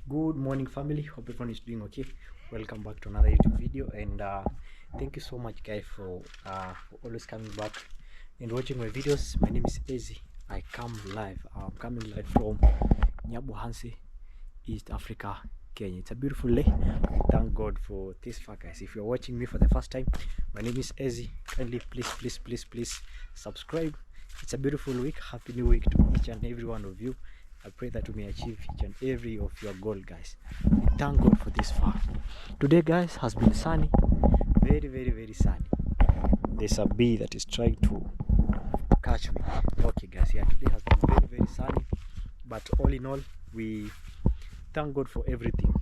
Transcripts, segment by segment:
Good morning, family. Hope everyone is doing okay. Welcome back to another YouTube video, and thank you so much, guys, for always coming back and watching my videos. My name is Ezi. I'm coming live from Nyabuhansi, East Africa, Kenya. It's a beautiful day. Thank God for this far, guys. If you're watching me for the first time, my name is Ezi. Kindly please subscribe. It's a beautiful week. Happy new week to each and every one of you. I pray that we may achieve each and every of your goal, guys. We thank God for this far. Today, guys, has been sunny. Very sunny. There's a bee that is trying to catch me. Okay, guys, yeah, today has been very sunny. But all in all, we thank God for everything,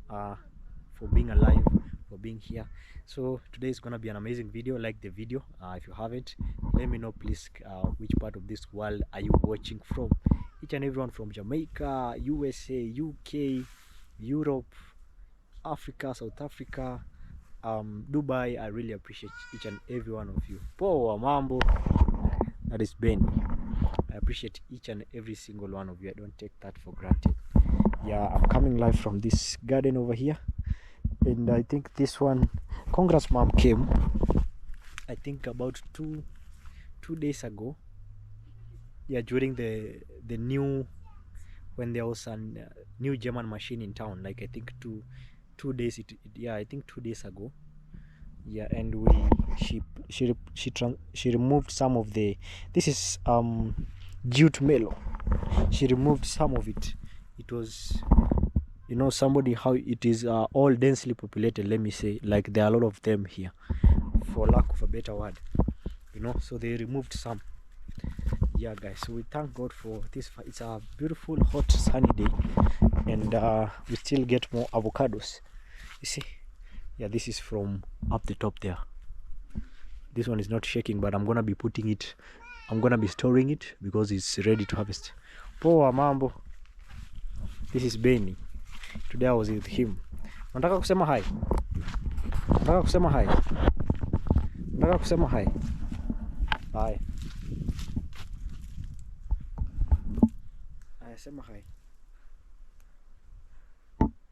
for being alive, for being here. So today is gonna be an amazing video. Like the video. If you haven't, let me know please, which part of this world are you watching from. Each and everyone from Jamaica, USA, UK, Europe, Africa, South Africa, Dubai. I really appreciate each and every one of you. Poa mambo, that is Ben. I appreciate each and every single one of you. I don't take that for granted. Yeah, I'm coming live from this garden over here, and I think this one, Congress mom came, I think about two days ago. Yeah, during the new, when there was a new German machine in town, like I think two days I think 2 days ago. Yeah, and she removed some of the, this is jute mellow. She removed some of it. It was, somebody, how it is all densely populated, let me say, like there are a lot of them here, for lack of a better word, so they removed some. Yeah, guys, so we thank God for this. It's a beautiful hot sunny day, and we still get more avocados, you see. Yeah, this is from up the top there. This one is not shaking, but I'm gonna be storing it because it's ready to harvest. Poa mambo. This is Benny. Today I was with him. Nataka kusema hi. Nataka kusema hi. Nataka kusema hi. Hi. Sema hi.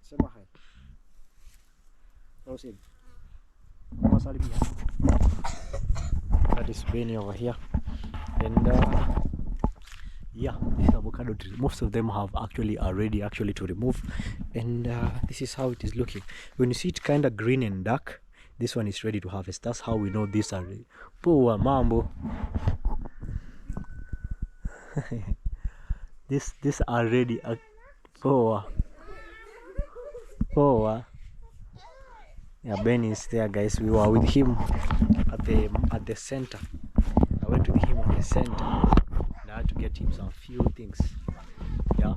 Sema hi. Proceed. That is Benny over here. And yeah, this avocado tree, most of them are ready to remove. And this is how it is looking. When you see it kind of green and dark, this one is ready to harvest. That's how we know these are ready. Poa mambo. This are ready. Poa. Yeah, Ben is there, guys. We were with him at the center. I went with him at the center, and I had to get him some few things. Yeah,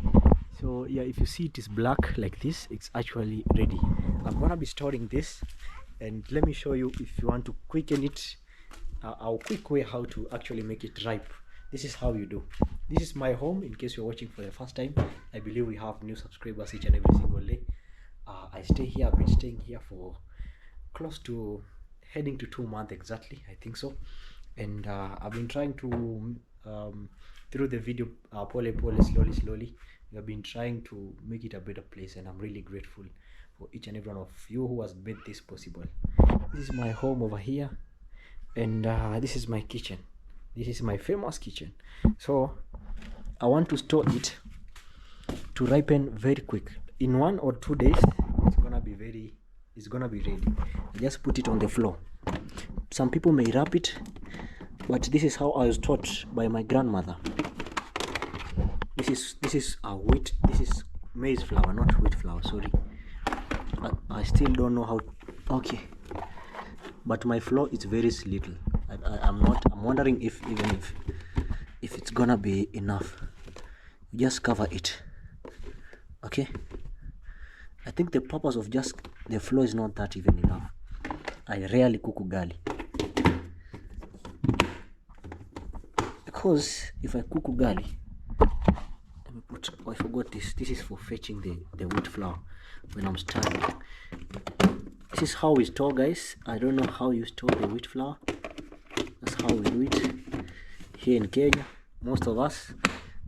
so yeah, if you see it is black like this, it's actually ready. I'm gonna be storing this, and let me show you, if you want to quicken it, our quick way how to actually make it ripe. This is how you do. This is my home, in case you're watching for the first time. I believe we have new subscribers each and every single day. I stay here. I've been staying here for close to heading to 2 months exactly, I think so. And I've been trying to through the video, slowly, we have been trying to make it a better place, and I'm really grateful for each and every one of you who has made this possible. This is my home over here, and this is my kitchen. This is my famous kitchen. So I want to store it to ripen very quick. In 1 or 2 days, it's gonna be ready. I just put it on the floor. Some people may wrap it, but this is how I was taught by my grandmother. This is wheat. This is maize flour, not wheat flour. Sorry, I still don't know how. Okay, but my flour is very little. I'm wondering if it's gonna be enough. Just cover it. Okay, I think the purpose of just the flour is not that even enough. I rarely cook ugali, because if I cook ugali, let me put, I forgot this is for fetching the wheat flour when I'm stirring. This is how we store, guys. I don't know how you store the wheat flour. That's how we do it here in Kenya, most of us,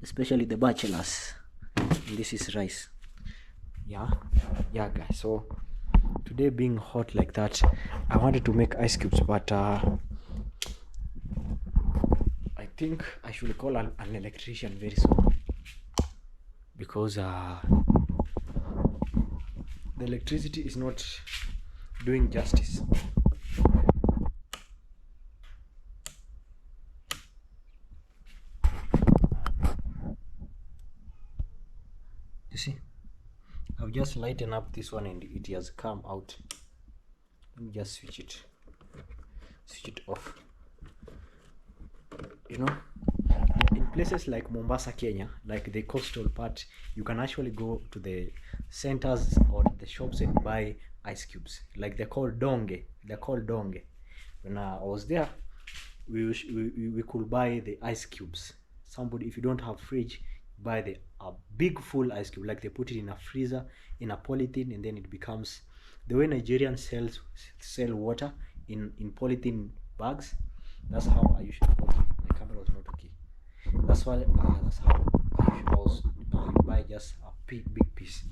especially the bachelors. And this is rice. Yeah guys, so today being hot like that, I wanted to make ice cubes, but I think I should call an electrician very soon, because the electricity is not doing justice. You see, I've just lightened up this one and it has come out. Let me just switch it off. You know, in places like Mombasa, Kenya, like the coastal part, you can actually go to the centers or the shops and buy ice cubes. Like they're called donge. When I was there, we could buy the ice cubes. Somebody, if you don't have fridge, buy a big full ice cube. Like they put it in a freezer, in a polythene, and then it becomes the way Nigerians sell water in polythene bags. That's how I usually. Okay, my camera was not okay. That's why. That's how I was. You buy just a big piece.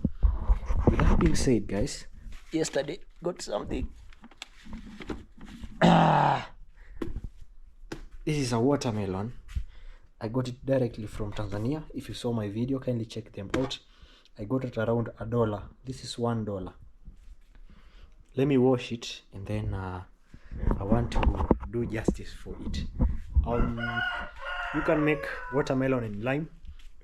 With that being said, guys, yesterday got something. This is a watermelon. I got it directly from Tanzania. If you saw my video, kindly check them out. I got it around $1. This is $1. Let me wash it, and then I want to do justice for it. You can make watermelon and lime.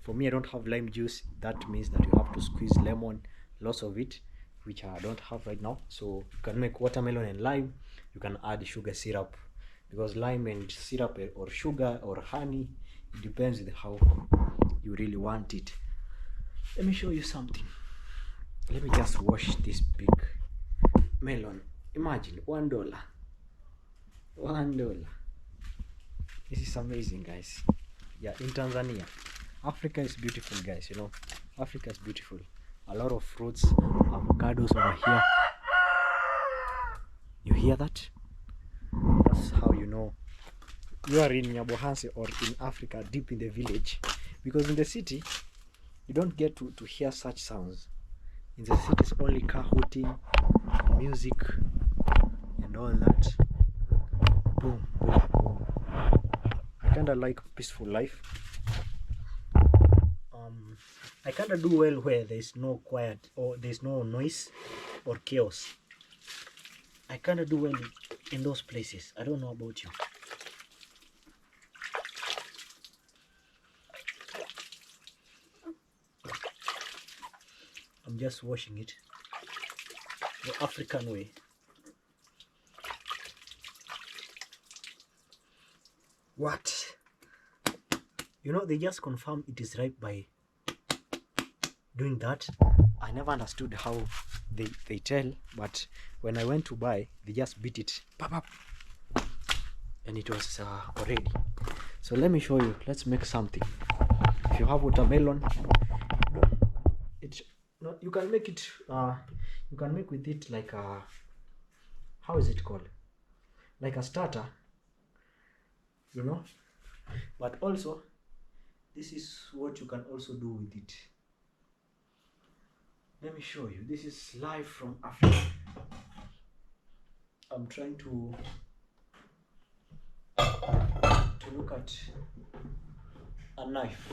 For me, I don't have lime juice. That means that you have to squeeze lemon, lots of it, which I don't have right now. So you can make watermelon and lime. You can add sugar syrup, because lime and syrup or sugar or honey, it depends on how you really want it. Let me show you something. Let me just wash this big melon. Imagine $1. This is amazing, guys. Yeah, in Tanzania, Africa is beautiful, guys. You know, Africa is beautiful. A lot of fruits, avocados over here. You hear that? That's how you know you are in Nyabohanse or in Africa, deep in the village. Because in the city, you don't get to hear such sounds. In the city, it's only car hooting, music, and all that. Boom, boom, boom. I kinda like peaceful life. I kinda do well where there's no quiet or there's no noise or chaos. I kinda do well in those places. I don't know about you. I'm just washing it the African way. What? You know, they just confirm it is ripe by doing that. I never understood how they tell, but when I went to buy, they just beat it, pop up, and it was already. So let me show you. Let's make something. If you have watermelon, you can make it. You can make with it like a, how is it called? Like a starter, you know. But also, this is what you can also do with it. Let me show you. This is live from Africa. I'm trying to look at a knife.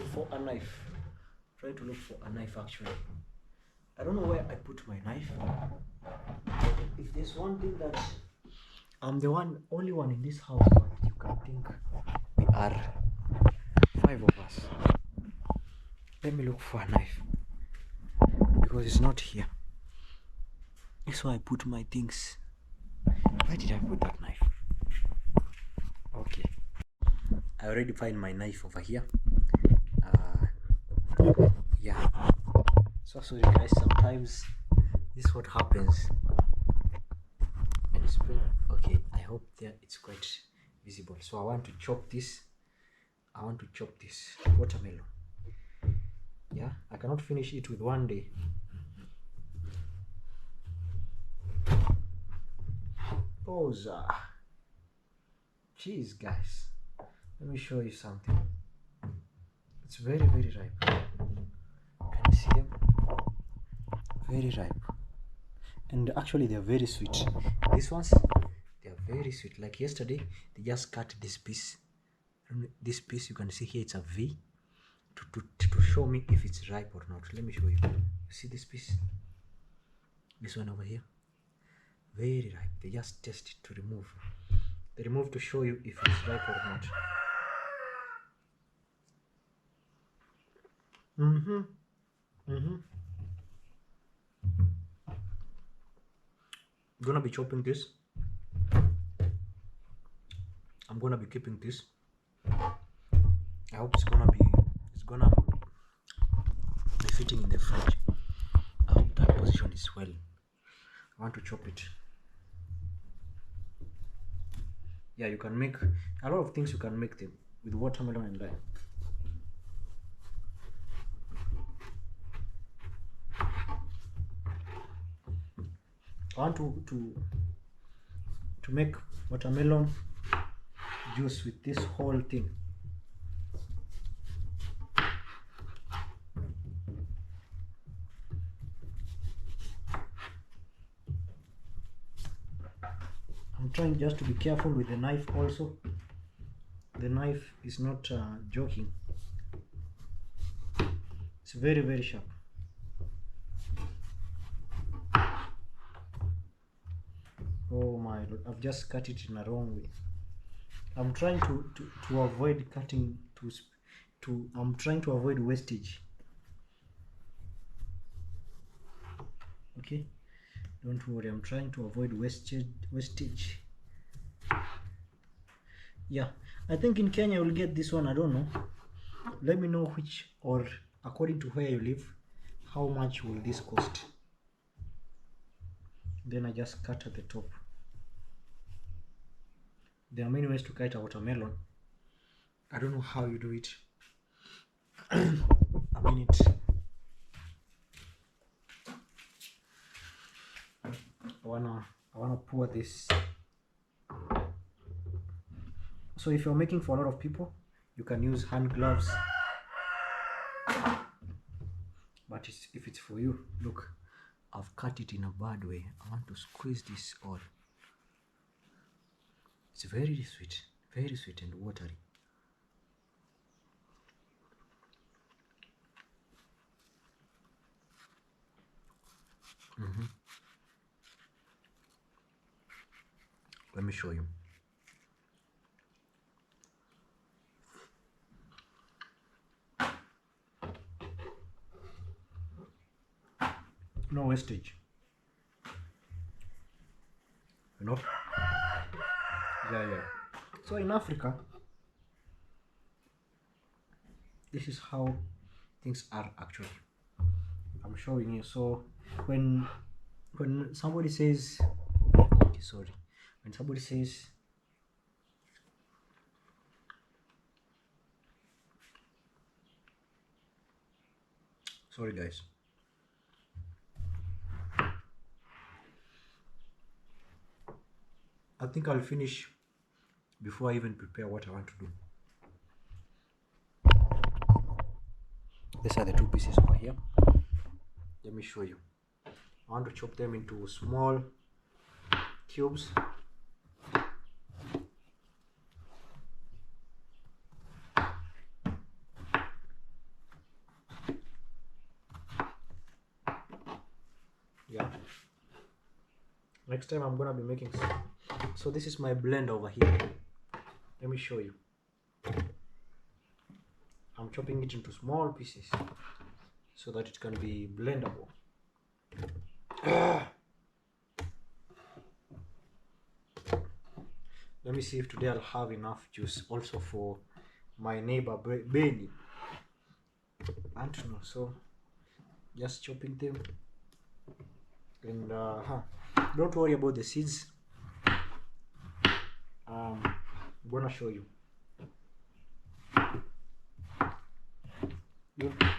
Trying to look for a knife actually. I don't know where I put my knife. If there's one thing that I'm the only one in this house, but you can think we are 5 of us. Let me look for a knife, because it's not here. That's why I put my things. Where did I put that knife? Okay, I already find my knife over here. Yeah, so sorry guys, sometimes this is what happens. And it's okay, I hope that it's quite visible. So I want to chop this watermelon. Yeah, I cannot finish it with one day. Posa. Jeez, guys, let me show you something. It's very ripe. Can you see them? very ripe, and actually they're very sweet. These ones, they are very sweet. Like yesterday they just cut this piece. This piece, you can see here, it's a V to show me if it's ripe or not. Let me show you. See this piece, this one over here, very ripe. They just test it to remove. They remove to show you if it's ripe or not. I'm gonna be chopping this. I'm gonna be keeping this. I hope it's gonna be fitting in the fridge. I hope that position is well. I want to chop it. Yeah, you can make a lot of things. You can make them with watermelon and lime. I want to make watermelon juice with this whole thing. I'm trying just to be careful with the knife also. The knife is not joking. It's very, very sharp. Oh my Lord, I've just cut it in a wrong way. I'm trying to avoid cutting I'm trying to avoid wastage. Okay, don't worry, I'm trying to avoid wastage. Yeah, I think in Kenya you'll get this one. I don't know. Let me know which, or according to where you live, how much will this cost. Then I just cut at the top. There are many ways to cut a watermelon. I don't know how you do it. A minute. I wanna pour this. So if you're making for a lot of people, you can use hand gloves. But if it's for you, look, I've cut it in a bad way. I want to squeeze this all. It's very sweet and watery. Let me show you. No wastage. You know? Yeah. So in Africa, this is how things are actually. I'm showing you. So when somebody says, okay, sorry, when somebody says, sorry guys, I think I'll finish before I even prepare what I want to do. These are the two pieces over here. Let me show you. I want to chop them into small cubes. Yeah. Next time I'm gonna be making some. So this is my blend over here. Let me show you. I'm chopping it into small pieces so that it can be blendable. Let me see if today I'll have enough juice also for my neighbor Benny. I don't know, so just chopping them. And don't worry about the seeds. I'm gonna show you.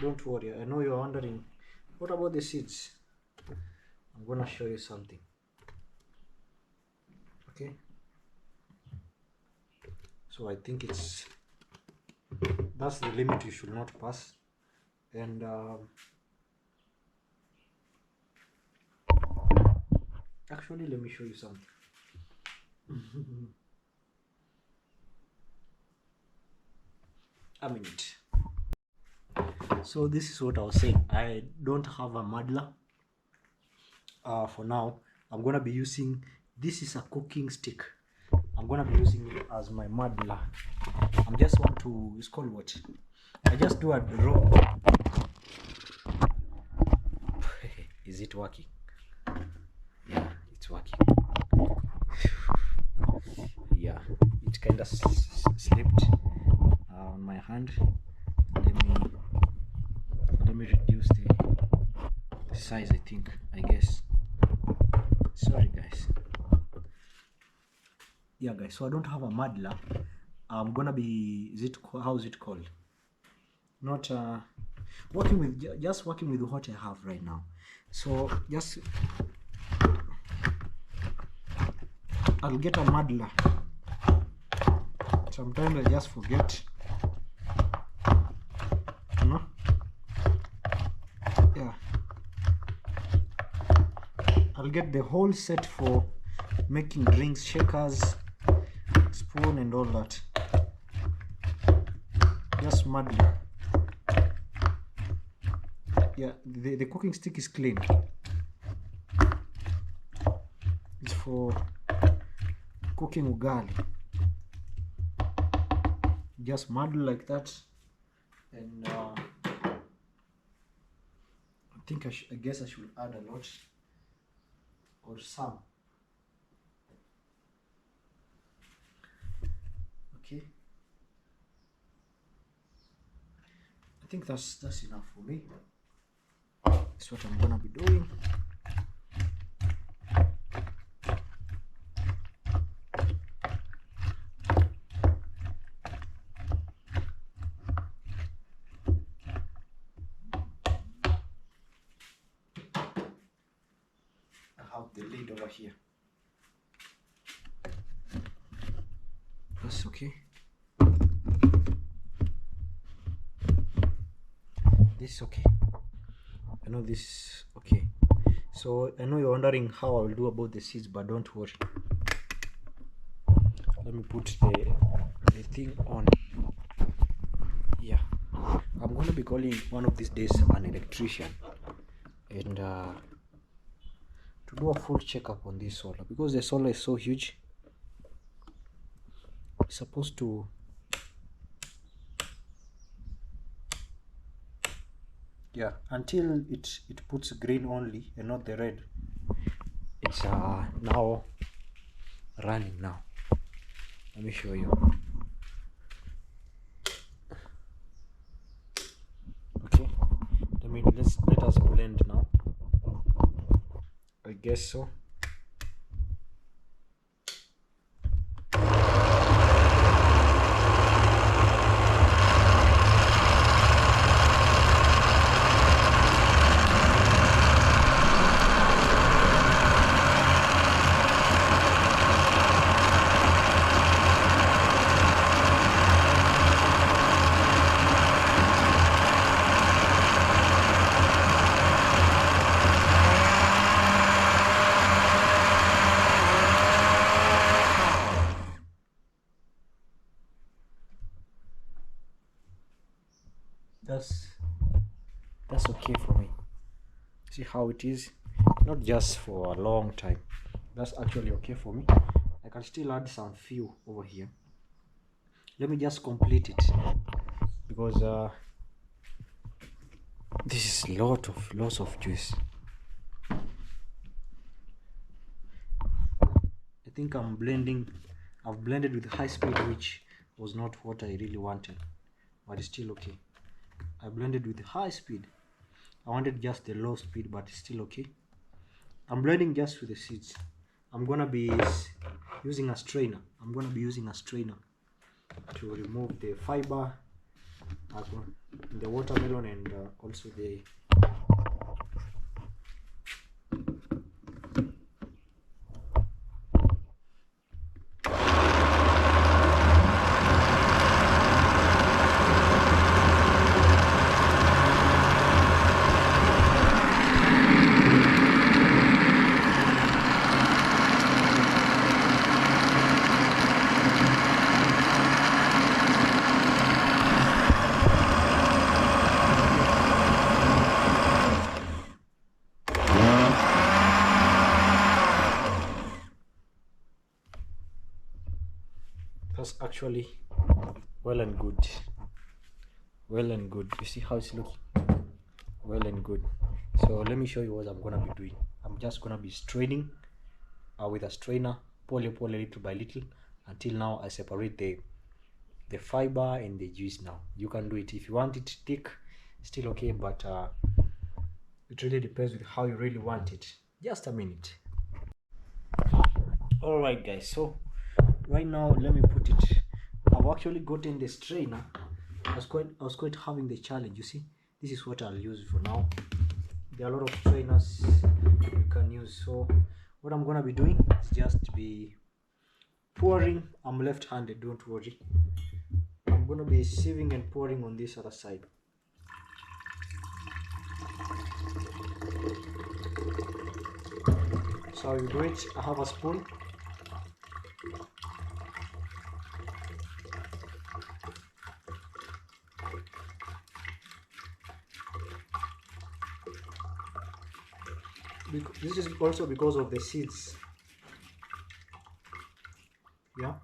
Don't worry, I know you're wondering, what about the seeds? I'm gonna show you something. Okay, so I think that's the limit you should not pass. And Actually, let me show you something. A minute. So this is what I was saying. I don't have a muddler for now. I'm gonna be using, this is a cooking stick. I'm gonna be using it as my muddler. I'm just want to, it's called what? I just do a raw. Is it working? Yeah, it's working. Yeah, it kind of slipped on my hand. Let me reduce the size. I guess. Sorry guys. Yeah guys, so I don't have a muddler. I'm gonna be, how is it called? Not working with, just working with what I have right now. So just I'll get a muddler. Sometimes I just forget. You know? Yeah. I'll get the whole set for making drinks, shakers, spoon and all that. Just muddler. Yeah, the cooking stick is clean. It's for cooking ugali. Just muddle like that, and I guess I should add a lot or some. Okay, I think that's enough for me. That's what I'm gonna be doing. I have the lid over here. That's okay. This is okay. I know this is okay. So I know you're wondering how I will do about the seeds, but don't worry. Let me put the thing on. Yeah, I'm going to be calling one of these days an electrician and to do a full checkup on this solar, because the solar is so huge. It's supposed to until it puts green only and not the red. It's now running now. Let me show you. Okay, let us blend now. I guess so. That's okay for me. See how it is? Not just for a long time. That's actually okay for me. I can still add some few over here. Let me just complete it, because this is lots of juice. I think I've blended with high speed, which was not what I really wanted, but it's still okay. I blended with high speed. I wanted just the low speed, but it's still okay. I'm blending just with the seeds. I'm gonna be using a strainer. To remove the fiber, the watermelon, and also the That's actually well and good. Well and good. You see how it's looking? Well and good. So let me show you what I'm gonna be doing. I'm just gonna be straining with a strainer, pull little by little, until now I separate the fiber and the juice. Now you can do it if you want it thick, still okay, but it really depends with how you really want it. Just a minute. All right guys, so right now let me put it. I've actually gotten the strainer. I was quite having the challenge. You see, this is what I'll use for now. There are a lot of strainers you can use, so what I'm gonna be doing is just be pouring. I'm left-handed, don't worry. I'm gonna be sieving and pouring on this other side. So you do it. I have a spoon. This is also because of the seeds. Yeah.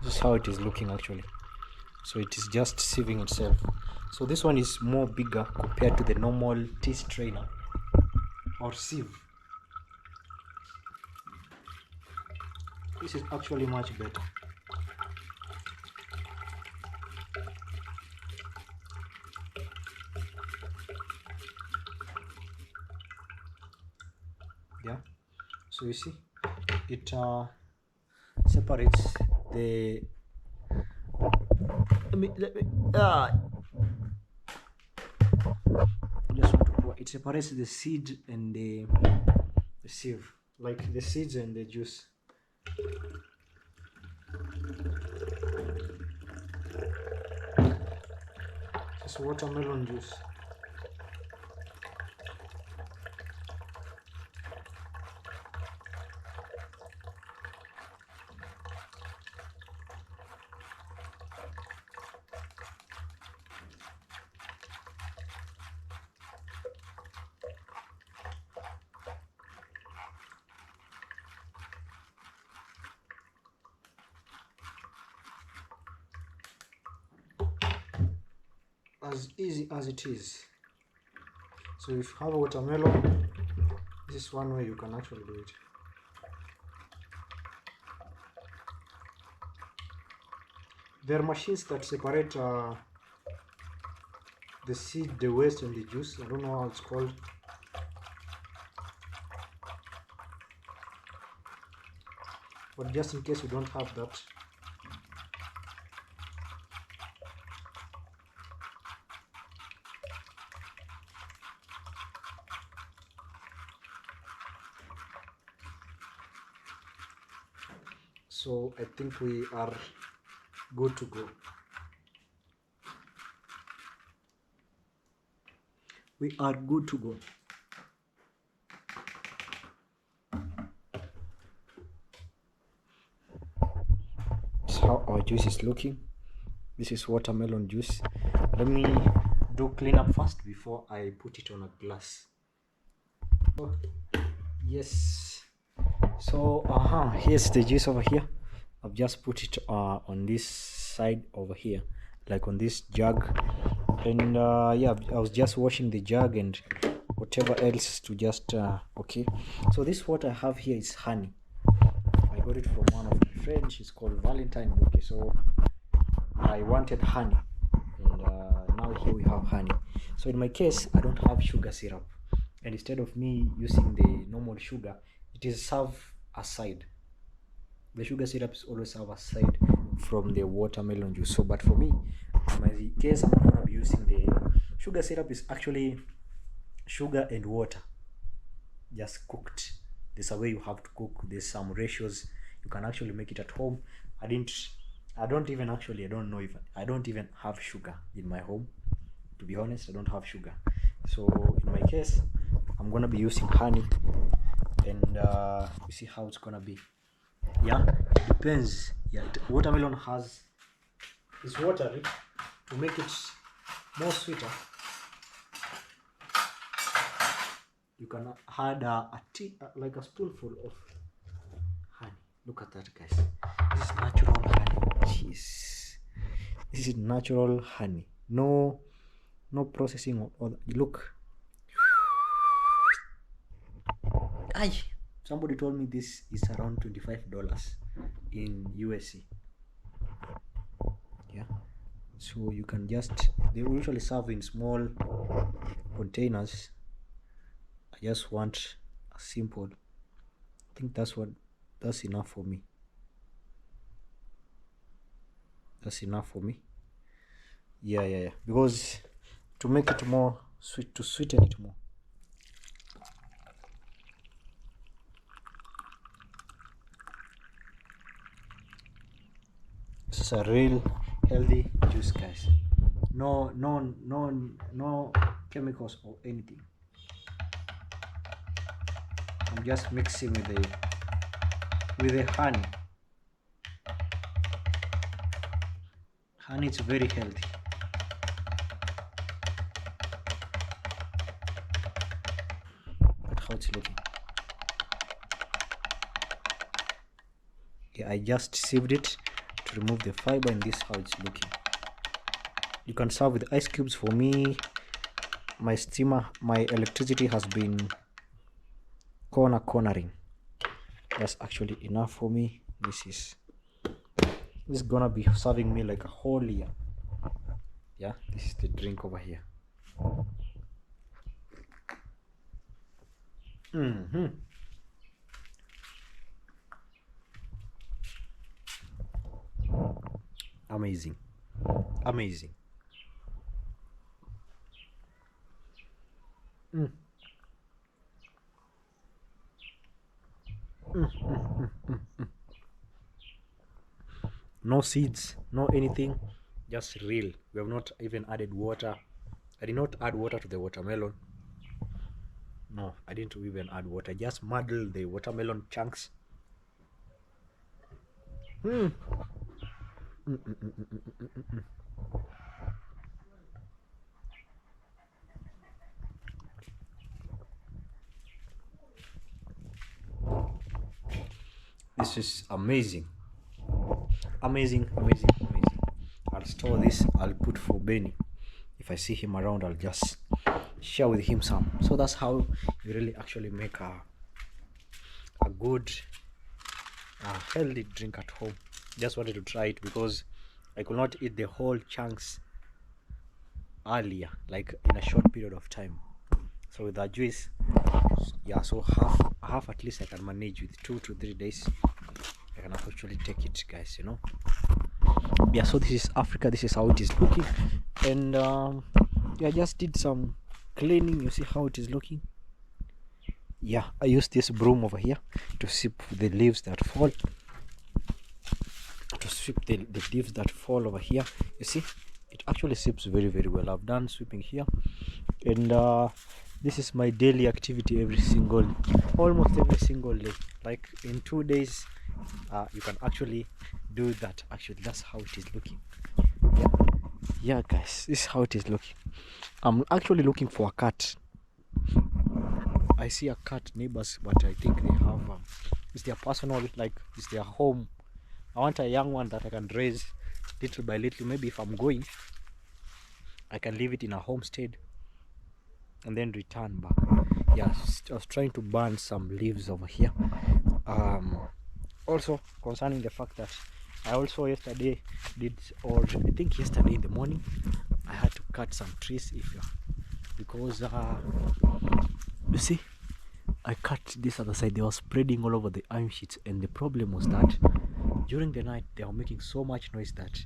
This is how it is looking actually. So it is just sieving itself. So this one is more bigger compared to the normal tea strainer or sieve. This is actually much better. Yeah, so you see it separates the it separates the seed and the sieve, like the seeds and the juice. It's watermelon juice. As easy as it is. So if you have a watermelon, this is one way you can actually do it. There are machines that separate the seed, the waste and the juice. I don't know how it's called. But just in case you don't have that, so I think we are good to go. We are good to go. This is how our juice is looking. This is watermelon juice. Let me do clean up first before I put it on a glass. Oh, yes. So here's the juice over here. I've just put it on this side over here, like on this jug, and yeah, I was just washing the jug and whatever else to just okay. So this what I have here is honey. I got it from one of my friends. She's called Valentine. Okay, so I wanted honey, and now here we have honey. So in my case, I don't have sugar syrup, and instead of me using the normal sugar, it is served aside. The sugar syrup is always served aside from the watermelon juice. So but for me, in my case, I'm not gonna be using the sugar syrup. Is actually sugar and water just cooked. There's a way you have to cook. There's some ratios. You can actually make it at home. I don't know if I don't even have sugar in my home. To be honest, I don't have sugar. So in my case, I'm gonna be using honey. and you see how it's gonna be. Yeah, it depends. Yeah, watermelon has is watery. To make it more sweeter, you can add a tea, like a spoonful of honey. Look at that, guys. This is natural honey. Jeez, this is natural honey. No processing or other. Look. Aye. Somebody told me this is around $25 in USC. Yeah. So you can just, they usually serve in small containers. I just want a simple. I think that's enough for me. That's enough for me. Yeah. Because to make it more sweet, to sweeten it more. This is a real healthy juice, guys. No chemicals or anything. I'm just mixing with the honey. Honey is very healthy. Look how it's looking. Yeah, I just sieved it to remove the fiber, and this is how it's looking. You can serve with ice cubes. For me, my electricity has been cornering. That's actually enough for me. This is gonna be serving me like a whole year. Yeah, this is the drink over here. Amazing. No seeds, no anything, just real. We have not even added water. I did not add water to the watermelon. No, I didn't even add water. Just muddle the watermelon chunks. This is amazing. I'll store this. I'll put for Benny. If I see him around, I'll just share with him some. So that's how you really actually make a good healthy drink at home. Just wanted to try it because I could not eat the whole chunks earlier, like in a short period of time. So with that juice, yeah, so half at least I can manage with 2 to 3 days. I can actually take it, guys, you know. Yeah, so this is Africa. This is how it is looking. And yeah, I just did some cleaning. You see how it is looking. Yeah, I use this broom over here to sweep the leaves that fall, the leaves that fall over here. You see, it actually sweeps very well. I've done sweeping here, and this is my daily activity almost every single day. Like in 2 days, you can actually do that. Actually, that's how it is looking. Yeah guys, this is how it is looking. I'm actually looking for a cat. I see a cat neighbors, but I think they have it's their personal, like it's their home. I want a young one that I can raise little by little. Maybe if I'm going, I can leave it in a homestead and then return back. Yeah, I was trying to burn some leaves over here. Also concerning the fact that I also yesterday I think yesterday in the morning I had to cut some trees because you see, I cut this other side. They were spreading all over the iron sheets, and the problem was that during the night they were making so much noise that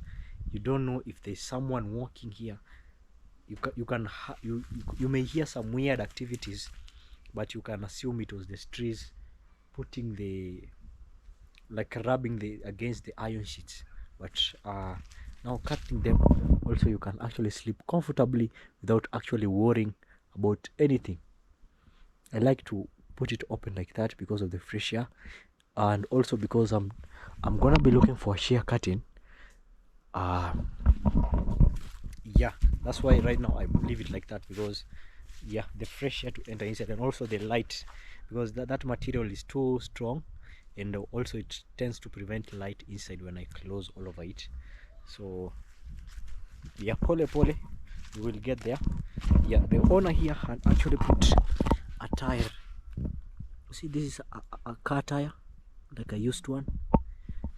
you don't know if there's someone walking here. You may hear some weird activities, but you can assume it was the trees putting rubbing against the iron sheets. But now cutting them, also you can actually sleep comfortably without actually worrying about anything. I like to put it open like that because of the fresh air, and also because I'm gonna be looking for a shear curtain. Yeah, that's why right now I leave it like that, because yeah, the fresh air to enter inside, and also the light, because that material is too strong, and also it tends to prevent light inside when I close all over it. So yeah, pole we will get there. Yeah, the owner here had actually put a tire. You see, this is a car tire, like a used one.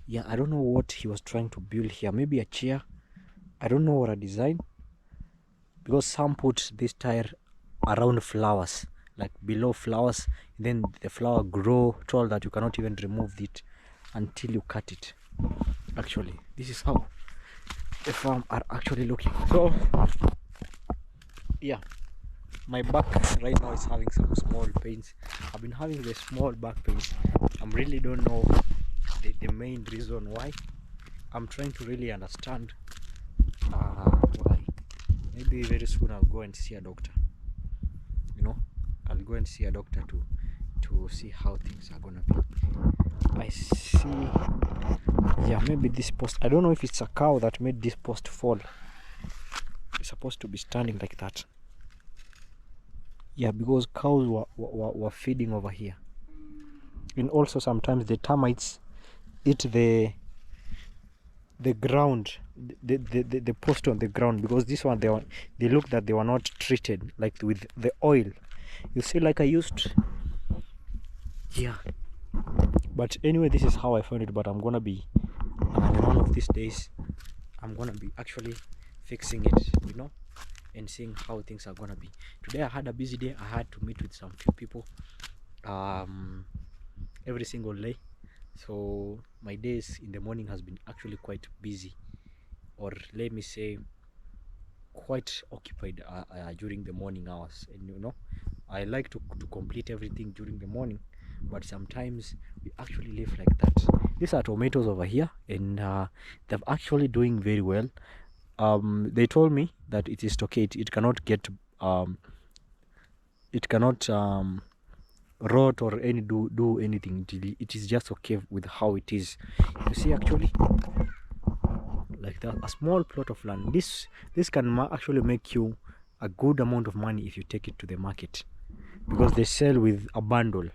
Yeah, I don't know what he was trying to build here. Maybe a chair, I don't know, or a design, because some put this tire around flowers, like below flowers, then the flower grow tall that you cannot even remove it until you cut it. Actually, this is how the farm are actually looking. So yeah, my back right now is having some small pains. I've been having the small back pains. I really don't know the main reason why. I'm trying to really understand why. Maybe very soon I'll go and see a doctor. You know, I'll go and see a doctor to see how things are gonna be. I see. Yeah, maybe this post, I don't know if it's a cow that made this post fall. It's supposed to be standing like that. Yeah, because cows were feeding over here. And also sometimes the termites eat the ground, the post on the ground, because this one, they look that they were not treated like with the oil. You see, like I used. Yeah, but anyway, this is how I found it. But I'm gonna be one of these days I'm gonna be actually fixing it, you know, and seeing how things are gonna be. Today I had a busy day. I had to meet with some few people every single day, so my days in the morning has been actually quite busy, or let me say quite occupied during the morning hours. And you know, I like to complete everything during the morning, but sometimes we actually live like that. These are tomatoes over here, and they're actually doing very well. They told me that it is okay, it cannot get it cannot rot or do anything. It is just okay with how it is. You see, actually, like that, a small plot of land, this can actually make you a good amount of money if you take it to the market, because they sell with a bundle,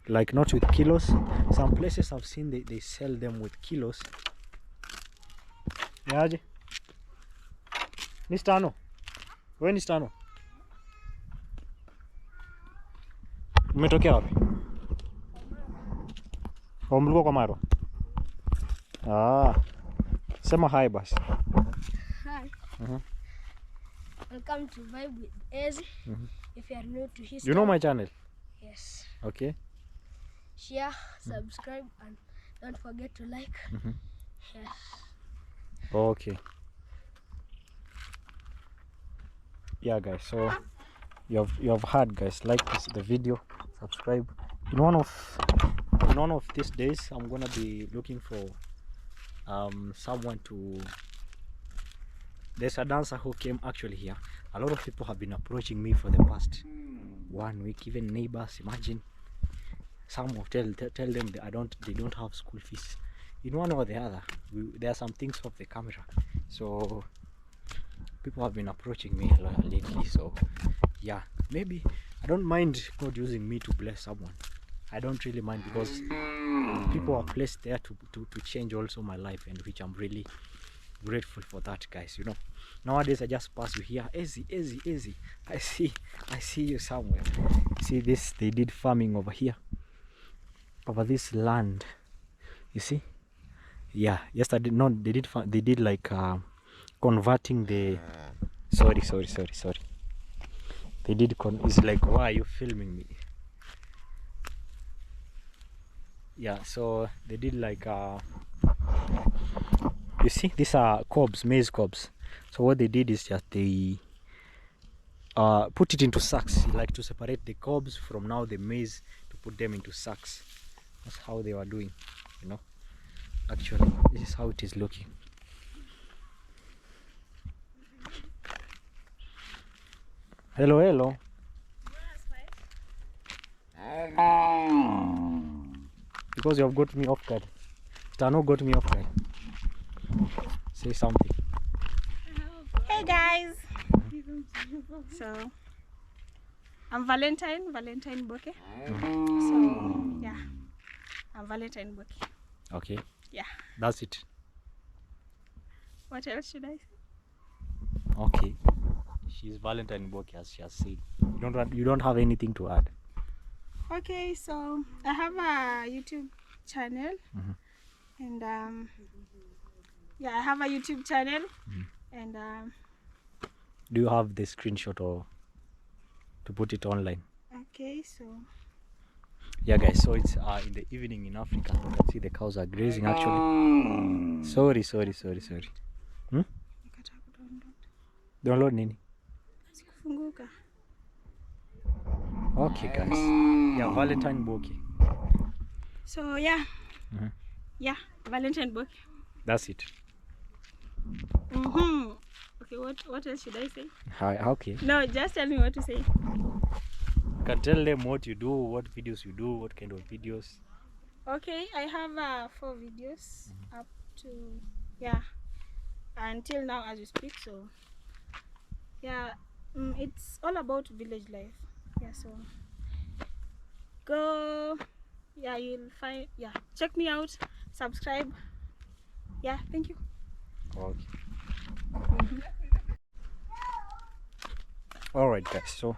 like not with kilos. Some places I've seen they sell them with kilos. Yaje ni stano, wewe ni stano, umetokea wapi? Mlikuwa kwa Maro? Sema hi basi. Hi. Welcome to Vibe with Ezi. If you are new to his You know my channel? Yes. Okay. Share, subscribe, and don't forget to like. Yes. Okay. Yeah, guys. So you have heard, guys. Like the video, subscribe. In one of these days, I'm gonna be looking for someone to. There's a dancer who came actually here. A lot of people have been approaching me for the past 1 week, even neighbors. Imagine, some will tell them that they don't have school fees. In one or the other, there are some things off the camera, so people have been approaching me a lot lately. So yeah, maybe I don't mind God using me to bless someone. I don't really mind, because people are placed there to change also my life, and which I'm really grateful for that, guys. You know, nowadays I just pass you here, easy. I see you somewhere. See this, they did farming over here, over this land, you see. Yeah, yesterday, no, they did like converting the sorry, they did it's like, why are you filming me? Yeah, so they did like you see, these are cobs, maize cobs. So what they did is just they put it into sacks, like to separate the cobs from now the maize, to put them into sacks. That's how they were doing, you know. Actually, this is how it is looking. Hello. Because you have got me off guard. Tano got me off guard. Say something. Hey guys. So I'm Valentine Bokeh. So yeah, I'm Valentine Bokeh. Okay. Yeah. That's it. What else should I say? Okay. She's Valentine Boki, as she has said. You don't have anything to add. Okay, so I have a YouTube channel, and yeah, I have a YouTube channel, and Do you have the screenshot or to put it online? okay, so Yeah, guys. So it's in the evening in Africa. You can see the cows are grazing. Actually, sorry. Hmm? Download nini? Sikufunguka. Okay, guys. Yeah, Valentine Boki. So yeah, yeah, Valentine Bokeh. That's it. Okay, what else should I say? Hi. Okay. No, just tell me what to say. You can tell them what you do, what videos you do, what kind of videos. Okay, I have 4 videos up to, yeah, until now as we speak. So yeah, it's all about village life. Yeah, so go, yeah, you'll find, yeah, check me out, subscribe. Yeah, thank you. Okay. Alright, guys, so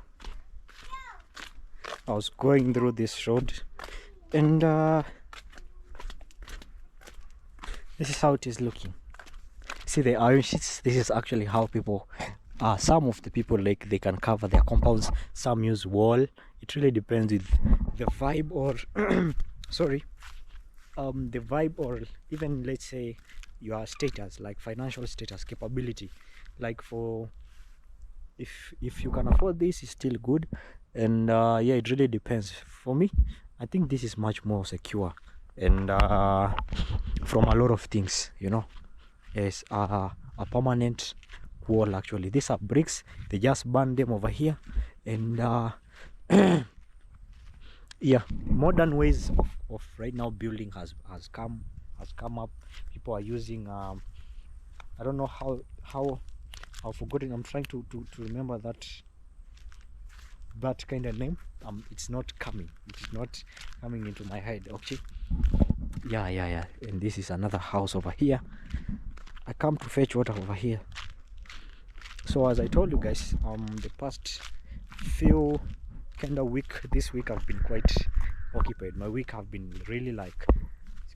I was going through this road, and this is how it is looking. See the iron sheets. This is actually how people, some of the people, like, they can cover their compounds. Some use wall. It really depends with the vibe, or sorry, the vibe, or even, let's say, your status, like financial status, capability. Like, for if you can afford this, it's still good. And yeah, it really depends. For me, I think this is much more secure, and from a lot of things, you know. Yes, a permanent wall. Actually, these are bricks. They just burn them over here, and yeah, modern ways of right now building has come up. People are using I don't know how I've forgotten. I'm trying to remember that kind of name. It's not coming into my head. Okay. Yeah, and this is another house over here. I come to fetch water over here. So as I told you guys, the past few kind of this week I've been quite occupied. My week have been really like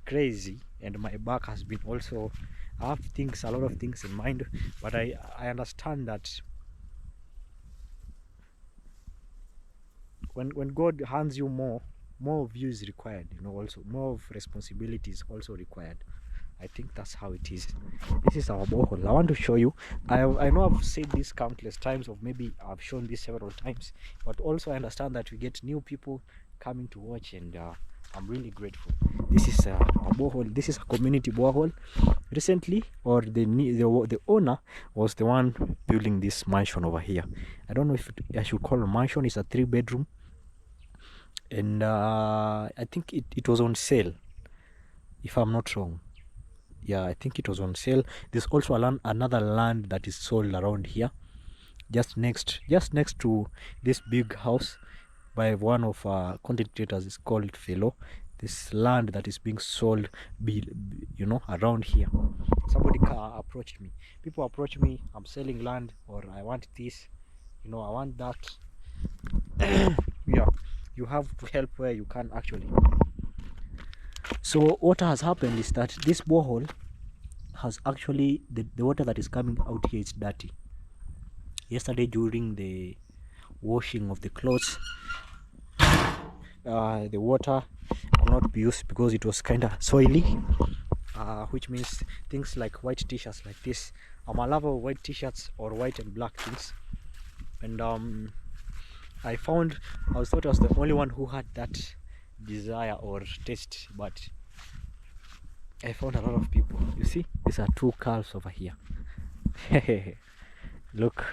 crazy, and my back has been also, I have a lot of things in mind, but I understand that when God hands you more of you is required, you know. Also more of responsibility is also required. I think that's how it is. This is our borehole. I want to show you. I know I've said this countless times, or maybe I've shown this several times, but also I understand that we get new people coming to watch, and I'm really grateful. This is a borehole. This is a community borehole. Recently, or the owner was the one building this mansion over here. I don't know if I should call it a mansion. It's a 3-bedroom, and I think it was on sale, if I'm not wrong. Yeah, I think it was on sale. There's also another land that is sold around here, just next to this big house by one of content creators. It's called Fellow. This land that is being sold, you know, around here. Somebody approached me. People approach me. I'm selling land, or I want this, you know, I want that. Yeah, you have to help where you can, actually. So what has happened is that this borehole has actually, the water that is coming out here is dirty. Yesterday, during the washing of the clothes, the water could not be used because it was kind of soily, which means things like white t-shirts like this. I'm a lover of white t-shirts or white and black things, and I thought I was the only one who had that desire or taste, but I found a lot of people. You see, these are 2 calves over here. Look,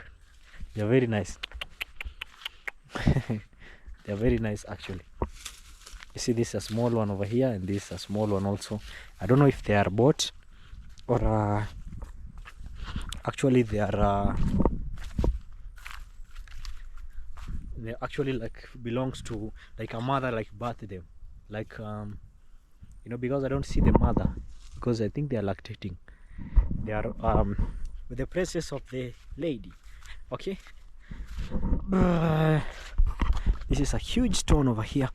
they're very nice. They're very nice, actually. You see, this is a small one over here, and this is a small one also. I don't know if they are bought or actually they actually like belongs to like a mother, like birthed them, like you know, because I don't see the mother, because I think they are lactating. They are with the presence of the lady. Okay. This is a huge stone over here,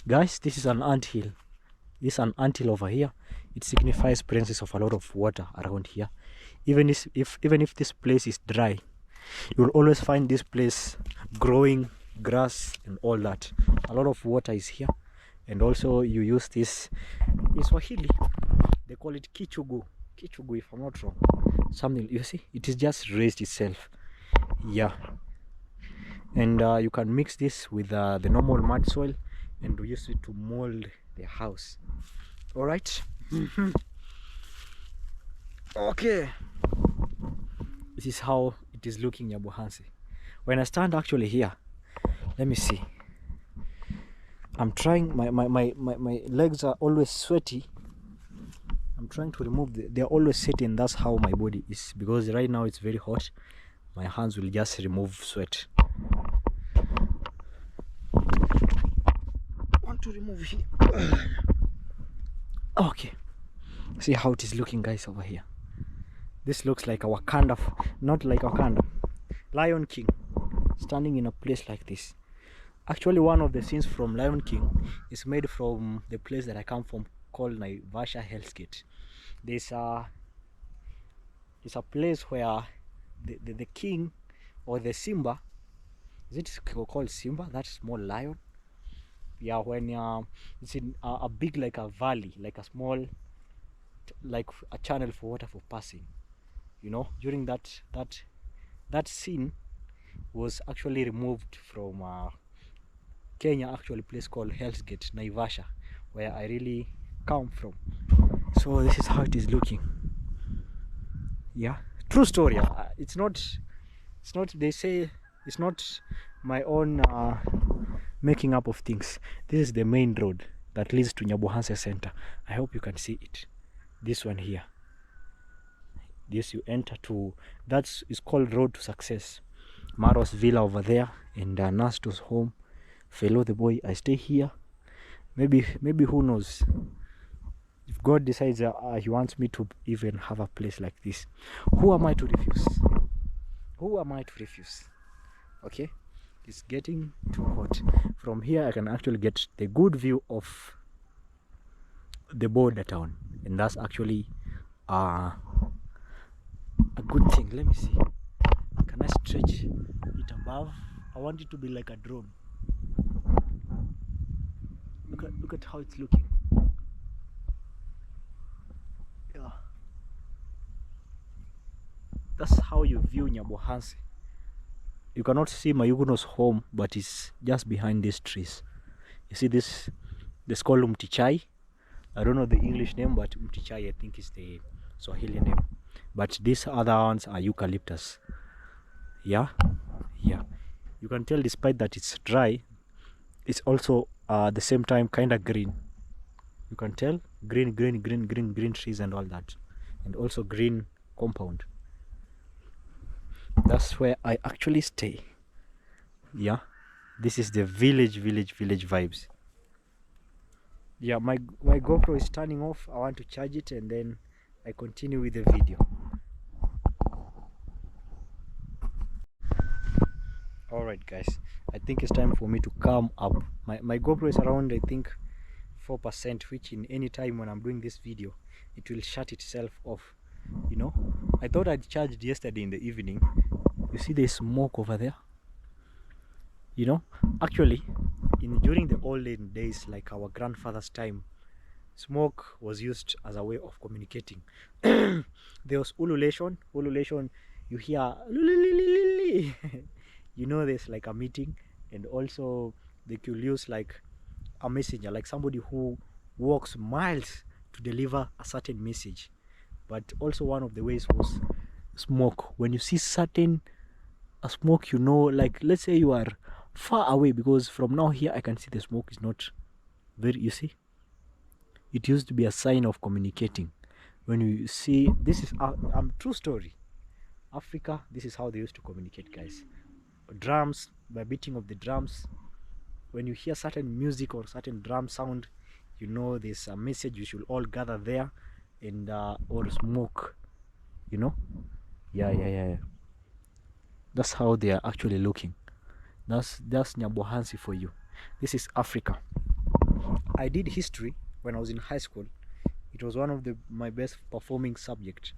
guys. This is an anthill. This is an anthill over here. It signifies presence of a lot of water around here. Even if this place is dry, you will always find this place growing grass and all that. A lot of water is here. And also you use this in Swahili, they call it kichugu, if I'm not wrong. Something, you see, it is just raised itself. Yeah. And you can mix this with the normal mud soil and use it to mold the house. All right. Okay, this is how it is looking, Nyabohanse. When I stand actually here, let me see, I'm trying, my legs are always sweaty. I'm trying to remove they're always sweaty, and that's how my body is, because right now it's very hot. My hands will just remove sweat. I want to remove here. Okay, see how it is looking, guys, over here. This looks like a Wakanda, not like Wakanda, Lion King standing in a place like this. Actually, one of the scenes from Lion King is made from the place that I come from, called Naivasha Hell's Gate. It's a place where the king, or the Simba, is it called Simba, that small lion? Yeah, when it's in a big, like a valley, like a small, like a channel for water for passing, you know. During that scene was actually removed from Kenya, actually a place called Hell's Gate, Naivasha, where I really come from. So this is how it is looking. Yeah, true story. It's not, they say it's not my own making up of things. This is the main road that leads to Nyabohanse Center. I hope you can see it. This one here. This you enter to, that is called Road to Success. Maro's villa over there, and Nasto's home. Fellow the boy, I stay here. Maybe who knows, if God decides he wants me to even have a place like this, who am I to refuse? Who am I to refuse? Okay, it's getting too hot. From here I can actually get the good view of the border town, and that's actually a good thing. Let me see, can I stretch it above? I want it to be like a drone. Look at how it's looking. Yeah, that's how you view Nyabohanse. You cannot see Mayuguno's home, but it's just behind these trees. You see this called Mtichai. I don't know the English name, but Mtichai I think is the Swahili name. But these other ones are eucalyptus. Yeah. You can tell, despite that it's dry, it's also at the same time kind of green. You can tell green trees and all that, and also green compound. That's where I actually stay. Yeah, this is the village vibes. Yeah, my GoPro is turning off. I want to charge it, and then I continue with the video. Alright guys, I think it's time for me to come up. My GoPro is around, I think, 4%, which in any time when I'm doing this video, it will shut itself off. You know, I thought I'd charged yesterday in the evening. You see the smoke over there? You know, actually, during the olden days, like our grandfather's time, smoke was used as a way of communicating. There was ululation. You hear you know, there's like a meeting, and also they could use like a messenger, like somebody who walks miles to deliver a certain message. But also one of the ways was smoke. When you see certain smoke, you know, like let's say you are far away, because from now here I can see the smoke is not very, you see, it used to be a sign of communicating. When you see, this is a true story. Africa, this is how they used to communicate, guys. Drums, by beating of the drums. When you hear certain music or certain drum sound, you know there's a message. You should all gather there and or smoke, you know. Yeah. That's how they are actually looking. That's Nyabohansi for you. This is Africa. I did history when I was in high school. It was one of my best performing subject,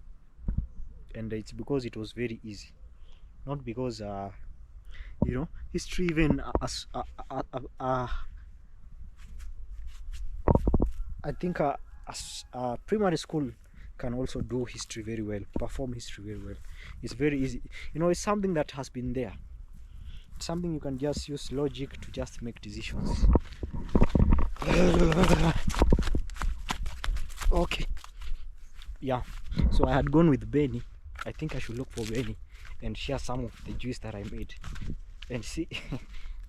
and it's because it was very easy, not because you know, history, even as I think primary school can also do history very well, perform history very well. It's very easy, you know. It's something that has been there. It's something you can just use logic to just make decisions. Okay, yeah, so I had gone with Benny. I think I should look for Benny and share some of the juice that I made and see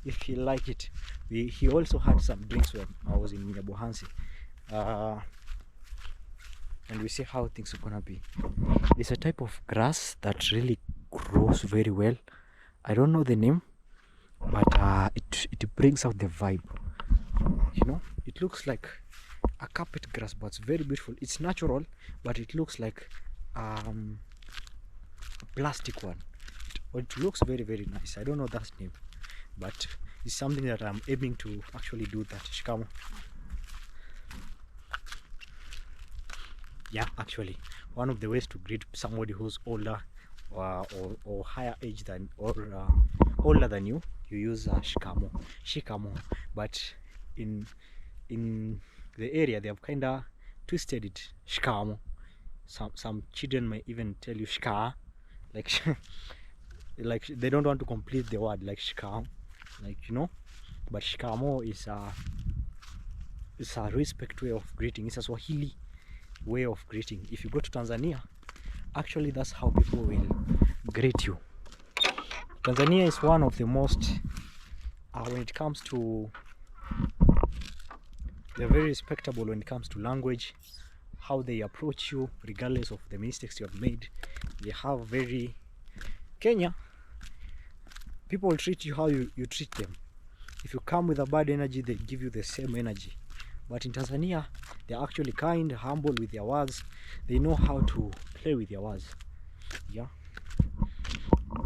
if he liked it. He also had some drinks when I was in Nyabohansi, and we see how things are gonna be. It's a type of grass that really grows very well. I don't know the name, but it brings out the vibe, you know. It looks like a carpet grass, but it's very beautiful. It's natural, but it looks like a plastic one. It looks very, very nice. I don't know that name, but it's something that I'm aiming to actually do. That shikamo. Yeah, actually, one of the ways to greet somebody who's older or higher age than, or older than you, you use shikamo. But in the area, they have kind of twisted it, shikamo. Some children might even tell you shika, like like they don't want to complete the word, like shika, like, you know. But shikamo is a respect way of greeting. It's a Swahili way of greeting. If you go to Tanzania, actually that's how people will greet you. Tanzania is one of the most when it comes to, they're very respectable when it comes to language, how they approach you regardless of the mistakes you have made. They have very, Kenya, people will treat you how you treat them. If you come with a bad energy, they give you the same energy. But in Tanzania, they're actually kind, humble with their words. They know how to play with their words. Yeah,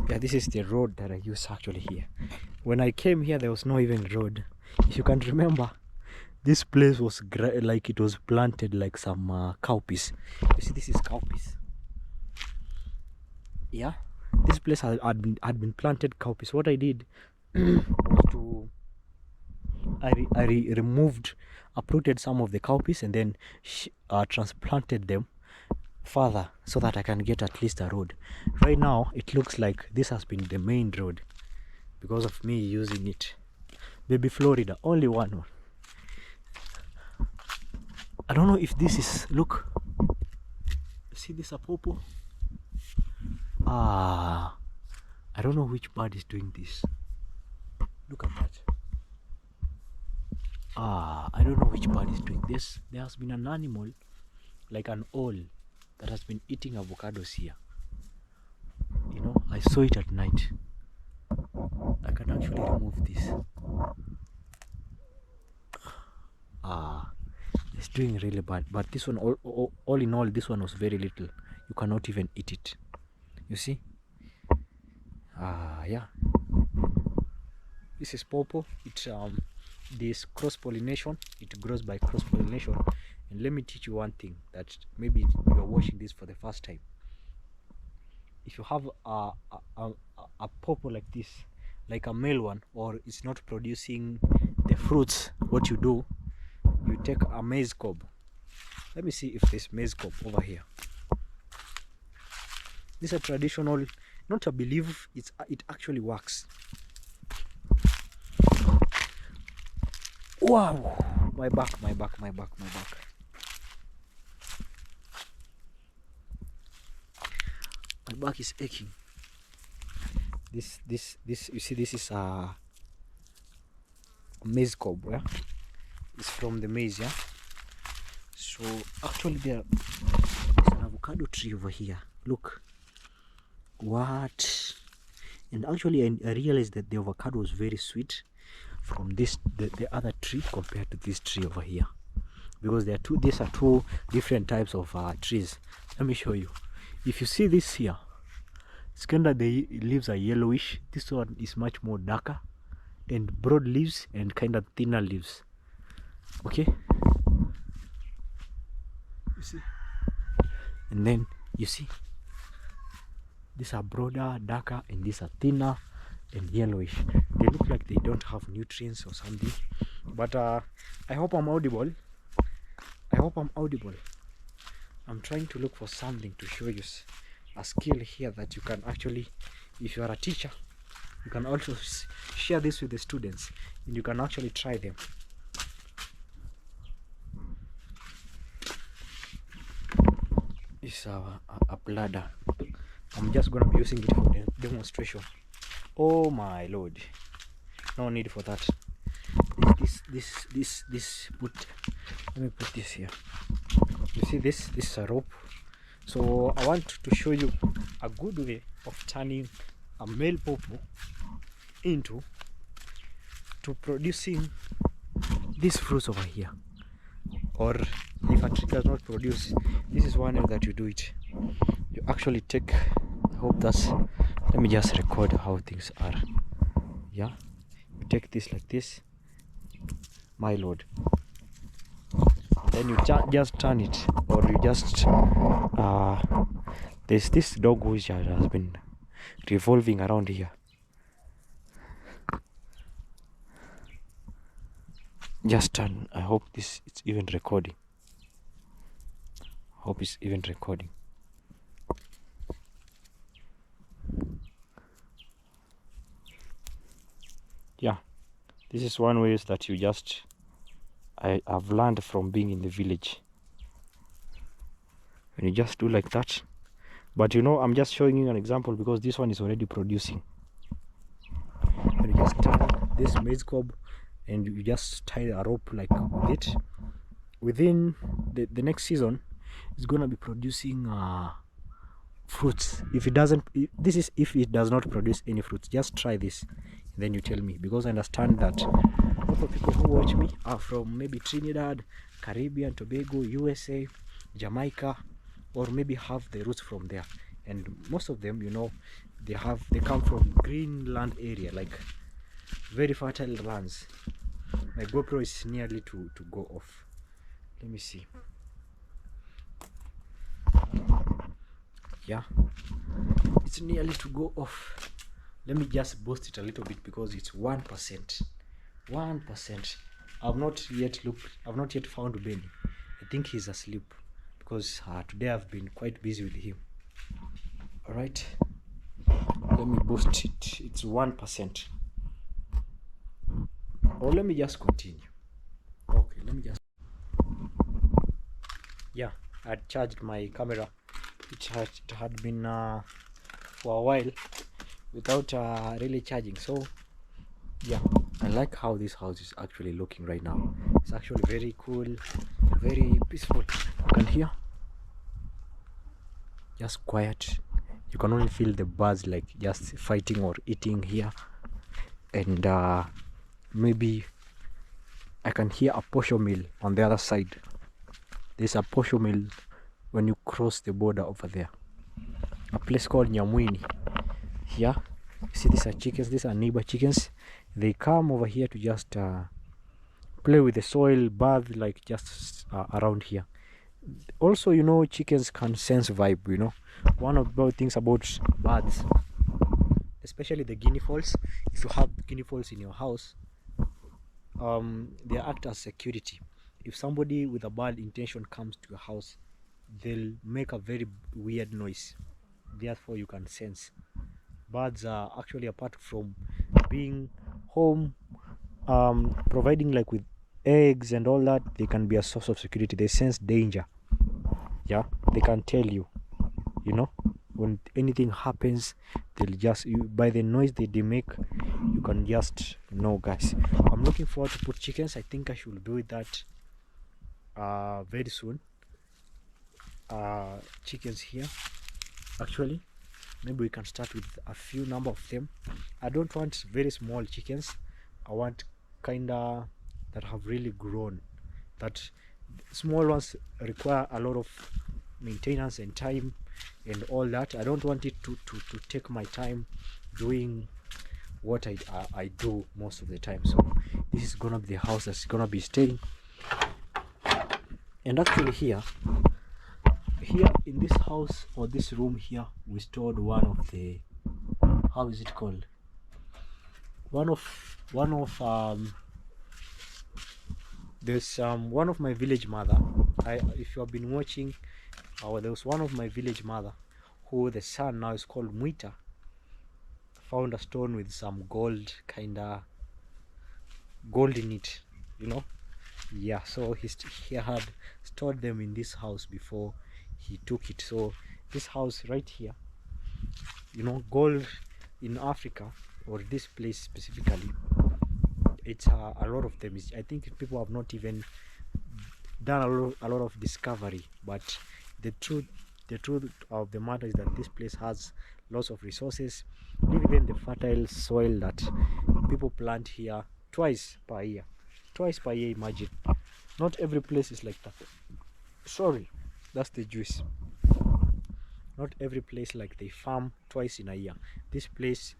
this is the road that I use actually here. When I came here, there was no even road. If you can remember, this place was like it was planted like some cowpeas. You see, this is cowpeas. Yeah, this place had been planted cowpeas. What I did was to I removed, uprooted some of the cowpeas and then transplanted them further so that I can get at least a road. Right now it looks like this has been the main road because of me using it. Baby Florida, only one. I don't know if this is, look, see this apopo? I don't know which bird is doing this. Look at that. I don't know which bird is doing this. There has been an animal, like an owl, that has been eating avocados here. You know, I saw it at night. I can actually remove this. It's doing really bad. But this one, all in all, this one was very little. You cannot even eat it. You see? Yeah. This is pawpaw. It's this cross-pollination. It grows by cross-pollination. And let me teach you one thing that maybe you are watching this for the first time. If you have a pawpaw like this, like a male one, or it's not producing the fruits, what you do, you take a maize cob. Let me see if there's maize cob over here. This is a traditional, not a belief, it actually works. Wow, my back. My back is aching. This you see, this is maize cob. Yeah, it's from the maize. Yeah, so actually there's an avocado tree over here. Look, what? And actually I realized that the avocado was very sweet from the other tree compared to this tree over here, because these are two different types of trees. Let me show you. If you see this here, it's kind of, the leaves are yellowish. This one is much more darker and broad leaves and kind of thinner leaves. Okay, you see, and then you see these are broader, darker, and these are thinner and yellowish. They look like they don't have nutrients or something, but I hope I'm audible. I'm trying to look for something to show you a skill here that you can actually, if you are a teacher, you can also share this with the students and you can actually try them. This is a bladder. I'm just gonna be using it for the demonstration. Oh my lord, no need for that. Let me put this here. You see this is a rope. So I want to show you a good way of turning a male pawpaw into producing these fruits over here. Or if a tree does not produce, this is one way that you do it. You actually take, I hope that's, let me just record how things are. Yeah, you take this like this, my lord, then you just turn it, or you just there's this dog which has been revolving around here. Just turn. I hope it's even recording. Hope it's even recording. Yeah, this is one way that you just, I've learned from being in the village. And you just do like that. But you know, I'm just showing you an example because this one is already producing. And you just turn this maize cob and you just tie a rope like with it. Within the next season, it's gonna be producing fruits. If it doesn't, if it does not produce any fruits, just try this, and then you tell me, because I understand that most of people who watch me are from maybe Trinidad, Caribbean, Tobago, USA, Jamaica, or maybe have the roots from there. And most of them, you know, they come from Greenland area, like very fertile lands. My GoPro is nearly to go off. Let me see. Yeah, it's nearly to go off. Let me just boost it a little bit because it's 1%. 1%. I've not yet found Benny. I think he's asleep because today I've been quite busy with him. All right, let me boost it. It's 1%. Or let me just continue. Okay, let me just. Yeah, I charged my camera. It had been for a while without really charging. So yeah, I like how this house is actually looking right now. It's actually very cool, very peaceful. You can hear, just quiet. You can only feel the birds like just fighting or eating here, and maybe I can hear a posho mill on the other side. There's a posho mill when you cross the border over there, a place called Nyamwini. Here, you see, these are chickens. These are neighbor chickens. They come over here to just play with the soil, bathe, like just around here. Also, you know, chickens can sense vibe. You know, one of the things about birds, especially the guinea fowls, if you have guinea fowls in your house, they act as security. If somebody with a bad intention comes to your house, they'll make a very weird noise. Therefore, you can sense. Birds are actually, apart from being home, providing like with eggs and all that, they can be a source of security. They sense danger. Yeah, they can tell you, you know, when anything happens, they'll just by the noise they make, you can just know, guys. I'm looking forward to put chickens. I think I should do that very soon. Chickens here, actually. Maybe we can start with a few number of them. I don't want very small chickens. I want kinda that have really grown. That small ones require a lot of maintenance and time and all that. I don't want it to take my time doing what I do most of the time. So this is gonna be the house that's gonna be staying. And actually here in this house, or this room here, we stored one of the, how is it called, one of there's one of my village mother. If you have been watching, there was one of my village mother who the son now is called Muita, found a stone with some gold, kinda gold in it, you know. Yeah, so he had stored them in this house before he took it. So this house right here, you know, gold in Africa, or this place specifically, it's a lot of them. I think people have not even done a lot of discovery, but the truth of the matter is that this place has lots of resources, even the fertile soil that people plant here twice per year. Imagine, not every place is like that. Sorry, that's the juice. Not every place like they farm twice in a year. This place,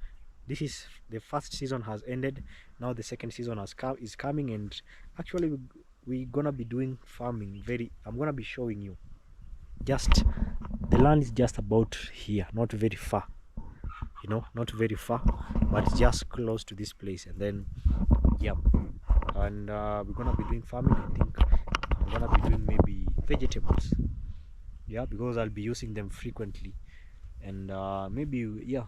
this is the first season has ended, now the second season is coming, and actually we're gonna be doing farming. I'm gonna be showing you, just the land is just about here, not very far, you know, not very far, but just close to this place. And then yeah, and we're gonna be doing farming. I think I'm gonna be doing maybe vegetables, yeah, because I'll be using them frequently. And maybe, yeah,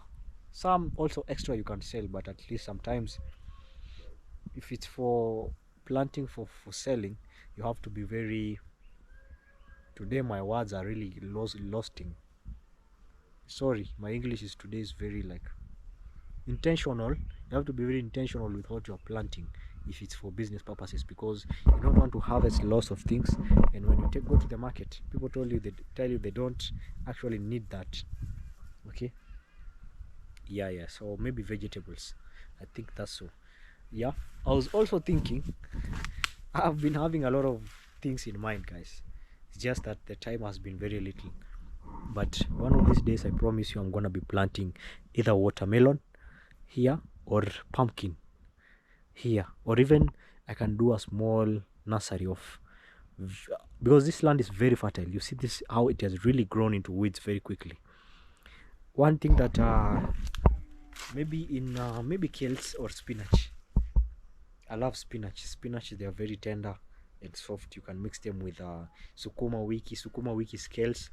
some also extra you can sell, but at least sometimes if it's for planting for selling, you have to be very, today my words are really losting. Sorry, my English is today is very like intentional. You have to be very intentional with what you're planting if it's for business purposes, because you don't want to harvest lots of things, and when you go to the market, people tell you they don't actually need that. Okay, yeah, so maybe vegetables, I think that's so. Yeah, I was also thinking, I've been having a lot of things in mind, guys. It's just that the time has been very little, but one of these days I promise you I'm gonna be planting either watermelon here or pumpkin here, or even I can do a small nursery of, because this land is very fertile. You see this, how it has really grown into weeds very quickly. One thing that maybe in maybe kales or spinach. I love spinach. They are very tender and soft. You can mix them with sukuma wiki scales.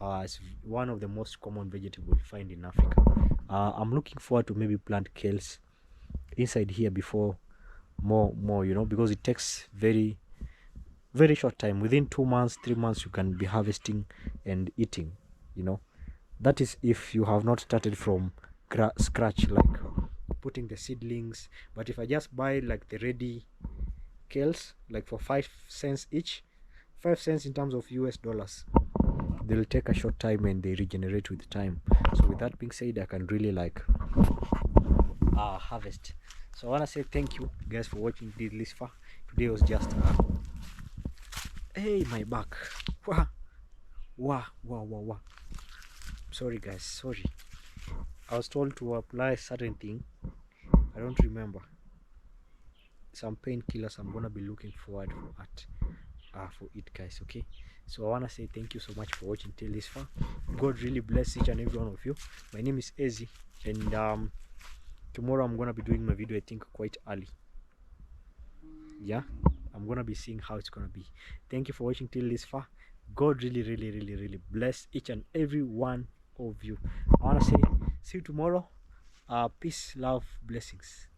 It's one of the most common vegetable you find in Africa. I'm looking forward to maybe plant kales inside here before more, you know, because it takes very short time. Within 2 months, 3 months, you can be harvesting and eating, you know. That is if you have not started from scratch, like putting the seedlings. But if I just buy like the ready kales, like for 5 cents each, 5 cents in terms of US dollars, they'll take a short time and they regenerate with time. So with that being said, I can really like harvest. So I want to say thank you guys for watching this far. Today was just hey, my back, wow. Sorry guys, sorry, I was told to apply certain thing, I don't remember, some painkillers. I'm gonna be looking forward for it, guys. Okay, so I want to say thank you so much for watching till this far. God really bless each and every one of you. My name is Ezi, and tomorrow I'm gonna be doing my video, I think quite early. Yeah, I'm gonna be seeing how it's gonna be. Thank you for watching till this far. God really bless each and every one of you. I want to say see you tomorrow. Peace, love, blessings.